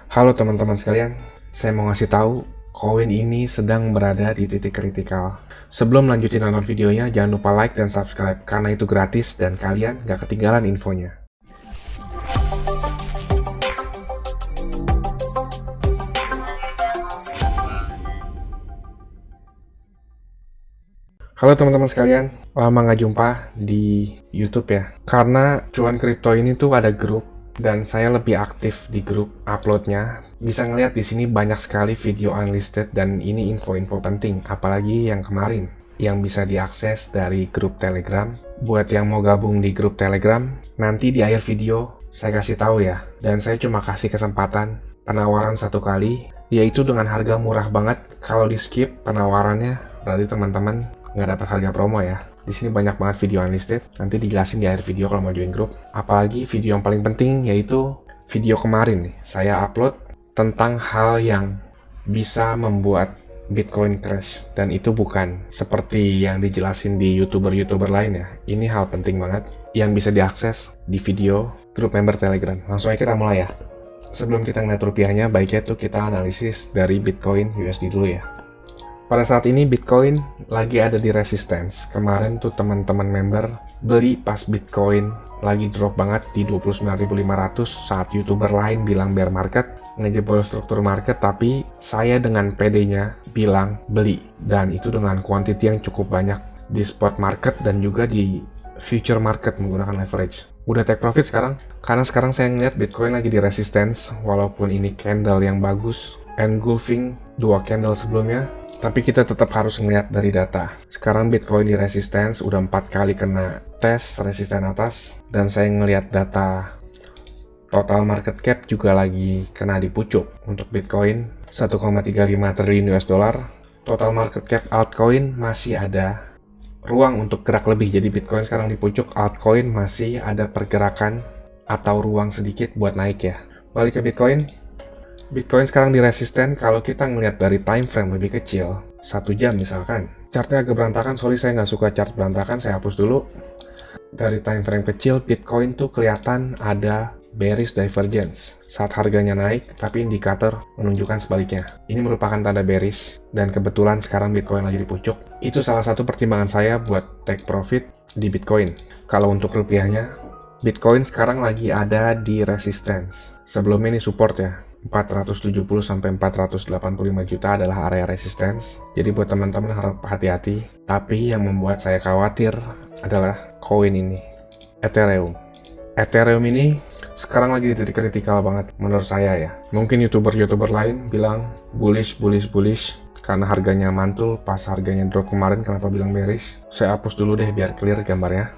Halo teman-teman sekalian, saya mau ngasih tahu koin ini sedang berada di titik kritikal. Sebelum lanjutin nonton videonya, jangan lupa like dan subscribe karena itu gratis dan kalian gak ketinggalan infonya. Halo teman-teman sekalian, lama nggak jumpa di YouTube ya. Karena cuan kripto ini tuh ada grup dan saya lebih aktif di grup uploadnya. Bisa ngeliat di sini banyak sekali video unlisted dan ini info-info penting, apalagi yang kemarin yang bisa diakses dari grup Telegram. Buat yang mau gabung di grup Telegram, nanti di akhir video saya kasih tahu ya. Dan saya cuma kasih kesempatan penawaran satu kali, yaitu dengan harga murah banget. Kalau di skip penawarannya, berarti teman-teman nggak dapat harga promo ya. Di sini banyak banget video unlisted. Nanti dijelasin di akhir video kalau mau join grup. Apalagi video yang paling penting yaitu video kemarin nih. Saya upload tentang hal yang bisa membuat Bitcoin crash, dan itu bukan seperti yang dijelasin di YouTuber lain ya. Ini hal penting banget yang bisa diakses di video grup member Telegram. Langsung aja kita mulai ya. Sebelum kita ngeliat rupiahnya, baiknya tuh kita analisis dari Bitcoin USD dulu ya. Pada saat ini Bitcoin lagi ada di resistance. Kemarin tuh teman-teman member beli pas Bitcoin lagi drop banget di 29.500 saat YouTuber lain bilang bear market, ngejebol struktur market, tapi saya dengan PD-nya bilang beli, dan itu dengan quantity yang cukup banyak di spot market dan juga di future market menggunakan leverage. Udah take profit sekarang, karena sekarang saya ngeliat Bitcoin lagi di resistance, walaupun ini candle yang bagus, engulfing dua candle sebelumnya, tapi kita tetap harus ngeliat dari data. Sekarang Bitcoin di resistance, udah 4 kali kena tes resisten atas, dan saya ngeliat data total market cap juga lagi kena di pucuk. Untuk Bitcoin 1,35 triliun US dollar, total market cap altcoin masih ada ruang untuk gerak lebih. Jadi Bitcoin sekarang di pucuk, altcoin masih ada pergerakan atau ruang sedikit buat naik ya. Balik ke Bitcoin. Bitcoin sekarang di resisten. Kalau kita ngelihat dari time frame lebih kecil, 1 jam misalkan, chartnya agak berantakan. Sorry, saya nggak suka chart berantakan, saya hapus dulu. Dari time frame kecil, Bitcoin tuh kelihatan ada bearish divergence saat harganya naik, tapi indikator menunjukkan sebaliknya. Ini merupakan tanda bearish, dan kebetulan sekarang Bitcoin lagi di pucuk. Itu salah satu pertimbangan saya buat take profit di Bitcoin. Kalau untuk rupiahnya, Bitcoin sekarang lagi ada di resistance. Sebelumnya ini support ya. 470 sampai 485 juta adalah area resistance. Jadi buat teman-teman harap hati-hati. Tapi yang membuat saya khawatir adalah koin ini, Ethereum. Ethereum ini sekarang lagi di titik kritikal banget menurut saya ya. Mungkin YouTuber lain bilang bullish karena harganya mantul pas harganya drop kemarin. Kenapa bilang bearish? Saya hapus dulu deh biar clear gambarnya.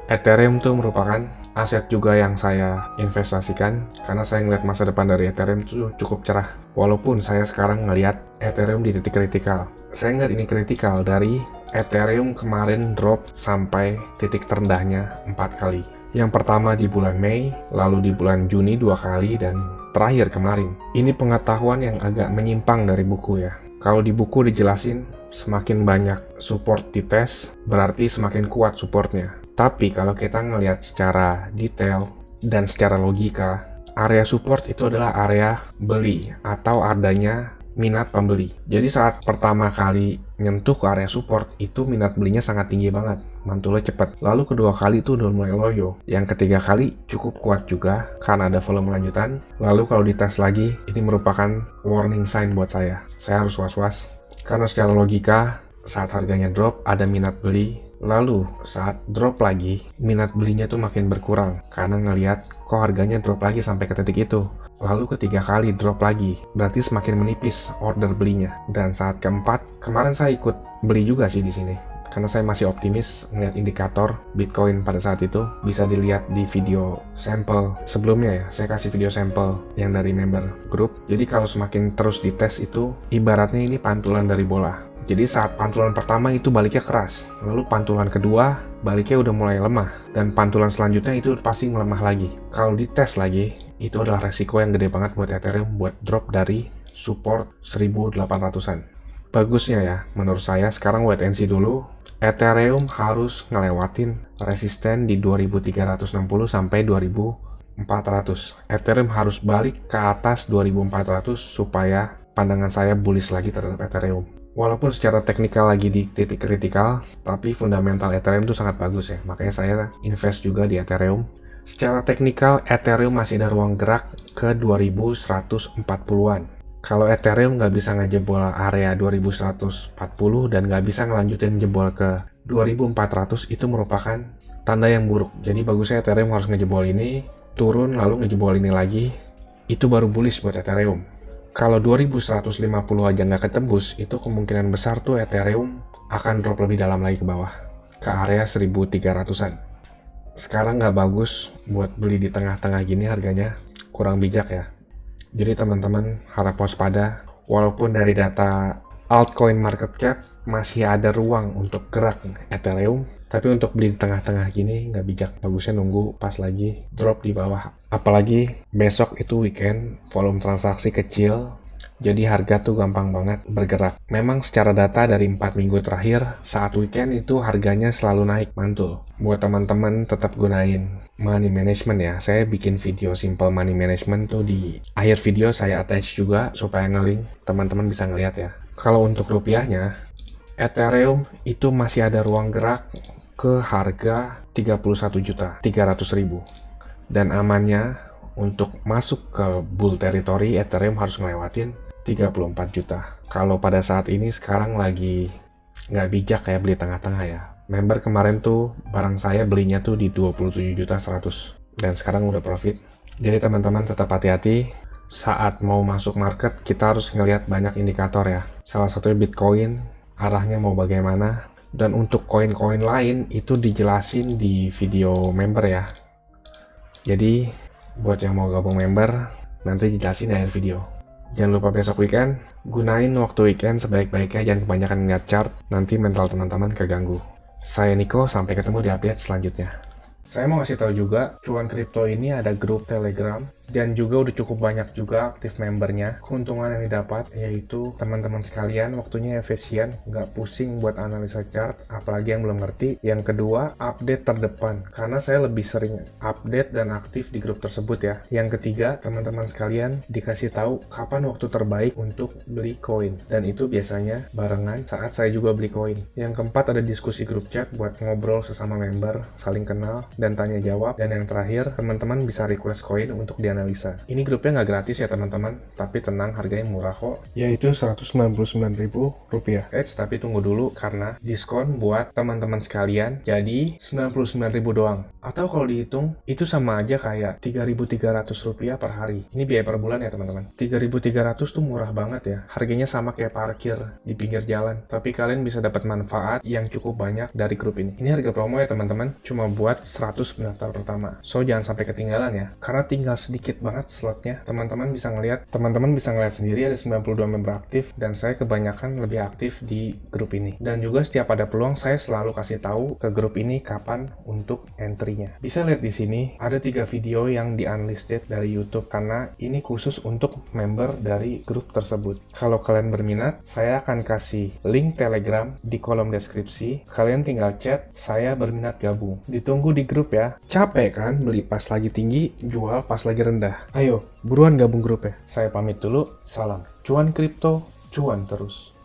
Ethereum tuh merupakan aset juga yang saya investasikan karena saya ngeliat masa depan dari Ethereum itu cukup cerah. Walaupun saya sekarang ngeliat Ethereum di titik kritikal. Saya ngeliat ini kritikal dari Ethereum kemarin drop sampai titik terendahnya 4 kali. Yang pertama di bulan Mei, lalu di bulan Juni 2 kali, dan terakhir kemarin. Ini pengetahuan yang agak menyimpang dari buku ya. Kalau di buku dijelasin semakin banyak support dites, berarti semakin kuat supportnya. Tapi kalau kita ngelihat secara detail dan secara logika, area support itu adalah area beli atau adanya minat pembeli. Jadi saat pertama kali nyentuh ke area support, itu minat belinya sangat tinggi banget, mantulnya cepat. Lalu kedua kali itu udah mulai loyo. Yang ketiga kali cukup kuat juga karena ada volume lanjutan. Lalu kalau dites lagi, ini merupakan warning sign buat saya. Saya harus was-was karena secara logika saat harganya drop ada minat beli. Lalu saat drop lagi, minat belinya tuh makin berkurang karena ngelihat kok harganya drop lagi sampai ke titik itu. Lalu ketiga kali drop lagi, berarti semakin menipis order belinya. Dan saat keempat, kemarin saya ikut beli juga sih di sini karena saya masih optimis ngeliat indikator Bitcoin pada saat itu. Bisa dilihat di video sampel sebelumnya ya, saya kasih video sampel yang dari member grup. Jadi kalau semakin terus dites itu ibaratnya ini pantulan dari bola. Jadi saat pantulan pertama itu baliknya keras, lalu pantulan kedua baliknya udah mulai lemah, dan pantulan selanjutnya itu pasti melemah lagi. Kalau dites lagi, itu adalah resiko yang gede banget buat Ethereum buat drop dari support 1800-an. Bagusnya ya, menurut saya sekarang wait and see dulu. Ethereum harus ngelewatin resisten di 2360 sampai 2000 2400. Ethereum harus balik ke atas 2400 supaya pandangan saya bullish lagi terhadap Ethereum. Walaupun secara teknikal lagi di titik kritikal, tapi fundamental Ethereum itu sangat bagus ya. Makanya saya invest juga di Ethereum. Secara teknikal, Ethereum masih ada ruang gerak ke 2140-an. Kalau Ethereum nggak bisa ngejebol area 2140 dan nggak bisa ngelanjutin jebol ke 2400, itu merupakan tanda yang buruk. Jadi bagusnya Ethereum harus ngejebol ini, turun lalu ngejebol ini lagi, itu baru bullish buat Ethereum. Kalau 2150 aja nggak ketembus, itu kemungkinan besar tuh Ethereum akan drop lebih dalam lagi ke bawah, ke area 1300-an. Sekarang nggak bagus buat beli di tengah-tengah gini, harganya kurang bijak ya. Jadi teman-teman harap waspada, walaupun dari data altcoin market cap masih ada ruang untuk gerak Ethereum, tapi untuk beli di tengah-tengah gini nggak bijak. Bagusnya nunggu pas lagi drop di bawah. Apalagi besok itu weekend, volume transaksi kecil, jadi harga tuh gampang banget bergerak. Memang secara data dari 4 minggu terakhir, saat weekend itu harganya selalu naik mantul. Buat teman-teman tetap gunain money management ya. Saya bikin video simple money management tuh di akhir video saya attach juga supaya ngelink teman-teman bisa ngeliat ya. Kalau untuk rupiahnya, Ethereum itu masih ada ruang gerak ke harga 31.300.000 dan amannya untuk masuk ke bull territory Ethereum harus ngelewatin 34 juta. Kalau pada saat ini sekarang lagi nggak bijak kayak beli tengah-tengah ya. Member kemarin tuh barang saya belinya tuh di 27.100 dan sekarang udah profit. Jadi teman-teman tetap hati-hati saat mau masuk market, kita harus ngelihat banyak indikator ya. Salah satunya Bitcoin, arahnya mau bagaimana, dan untuk koin-koin lain itu dijelasin di video member ya. Jadi buat yang mau gabung member, nanti dijelasin di akhir video. Jangan lupa besok weekend, gunain waktu weekend sebaik-baiknya, jangan kebanyakan ngeliat chart, nanti mental teman-teman keganggu. Saya Niko, sampai ketemu di update selanjutnya. Saya mau kasih tahu juga, Cuan Kripto ini ada grup Telegram dan juga udah cukup banyak juga aktif membernya. Keuntungan yang didapat yaitu teman-teman sekalian waktunya efisien, nggak pusing buat analisa chart, apalagi yang belum ngerti. Yang kedua, update terdepan, karena saya lebih sering update dan aktif di grup tersebut ya. Yang ketiga, teman-teman sekalian dikasih tahu kapan waktu terbaik untuk beli koin, dan itu biasanya barengan saat saya juga beli koin. Yang keempat, ada diskusi grup chat buat ngobrol sesama member, saling kenal dan tanya jawab. Dan yang terakhir, teman-teman bisa request koin untuk dianalisa. Ini grupnya nggak gratis ya teman-teman, tapi tenang, harganya murah kok, yaitu Rp199.000. Tapi tunggu dulu karena diskon buat teman-teman sekalian, jadi Rp99.000 doang. Atau kalau dihitung, itu sama aja kayak Rp3.300 per hari. Ini biaya per bulan ya teman-teman. Rp3.300 tuh murah banget ya. Harganya sama kayak parkir di pinggir jalan. Tapi kalian bisa dapat manfaat yang cukup banyak dari grup ini. Ini harga promo ya teman-teman, cuma buat 100 pendaftar pertama. So jangan sampai ketinggalan ya, karena tinggal sedikit banget slotnya. Teman-teman bisa ngelihat sendiri ada 92 member aktif, dan saya kebanyakan lebih aktif di grup ini. Dan juga setiap ada peluang, saya selalu kasih tahu ke grup ini kapan untuk entry-nya. Bisa lihat di sini ada 3 video yang di unlisted dari YouTube, karena ini khusus untuk member dari grup tersebut. Kalau kalian berminat, saya akan kasih link Telegram di kolom deskripsi. Kalian tinggal chat, saya berminat gabung. Ditunggu di grup ya. Capek kan beli pas lagi tinggi, jual pas lagi rendah? Ayo, buruan gabung grup ya. Saya pamit dulu, salam. Cuan kripto, cuan terus.